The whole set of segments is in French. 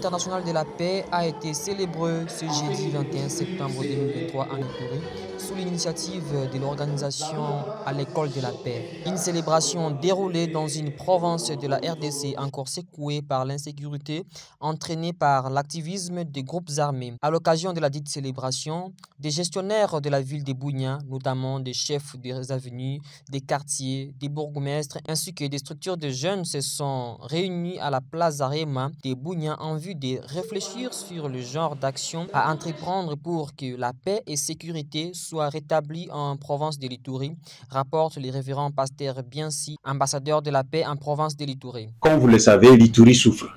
international de la paix a été célébré ce jeudi 21 septembre 2023 en Ituri sous l'initiative de l'organisation à l'école de la paix. Une célébration déroulée dans une province de la RDC encore secouée par l'insécurité entraînée par l'activisme des groupes armés. À l'occasion de la dite célébration, des gestionnaires de la ville de Bunia, notamment des chefs des avenues, des quartiers, des bourgmestres ainsi que des structures de jeunes se sont réunis à la place Arema de Bunia en vue de réfléchir sur le genre d'action à entreprendre pour que la paix et sécurité soient rétablies en province de l'Ituri, rapporte le révérend pasteur Biansi, ambassadeur de la paix en province de l'Ituri. Comme vous le savez, l'Ituri souffre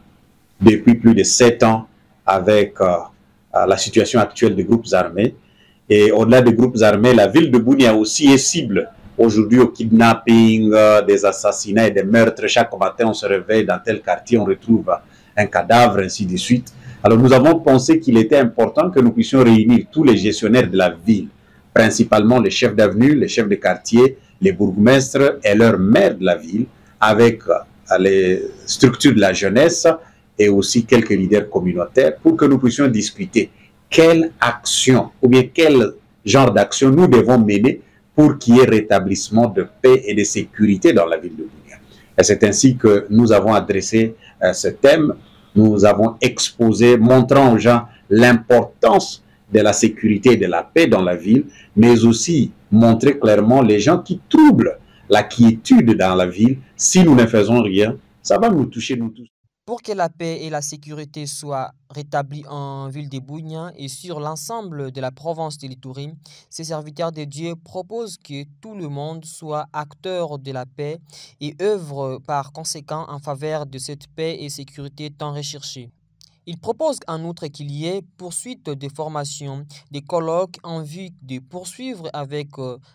depuis plus de 7 ans avec la situation actuelle des groupes armés. Et au-delà des groupes armés, la ville de Bunia aussi est cible aujourd'hui au kidnapping, des assassinats et des meurtres. Chaque matin, on se réveille dans tel quartier, on retrouve un cadavre, ainsi de suite. Alors nous avons pensé qu'il était important que nous puissions réunir tous les gestionnaires de la ville, principalement les chefs d'avenue, les chefs de quartier, les bourgmestres et leurs maires de la ville, avec les structures de la jeunesse et aussi quelques leaders communautaires pour que nous puissions discuter quelle action ou bien quel genre d'action nous devons mener pour qu'il y ait rétablissement de paix et de sécurité dans la ville de Bunia. Et c'est ainsi que nous avons adressé ce thème. Nous avons exposé, montrant aux gens l'importance de la sécurité et de la paix dans la ville, mais aussi montrer clairement les gens qui troublent la quiétude dans la ville. Si nous ne faisons rien, ça va nous toucher nous tous. Pour que la paix et la sécurité soient rétablies en ville de Bunia et sur l'ensemble de la province de l'Ituri, ces serviteurs de Dieu proposent que tout le monde soit acteur de la paix et œuvre par conséquent en faveur de cette paix et sécurité tant recherchée. Il propose en outre qu'il y ait poursuite des formations, des colloques en vue de poursuivre avec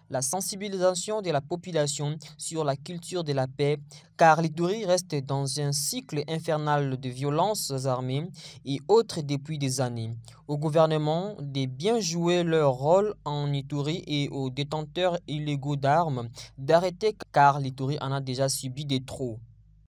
la sensibilisation de la population sur la culture de la paix, car l'Ituri reste dans un cycle infernal de violences armées et autres depuis des années. Au gouvernement de bien jouer leur rôle en Ituri et aux détenteurs illégaux d'armes d'arrêter car l'Ituri en a déjà subi des trop.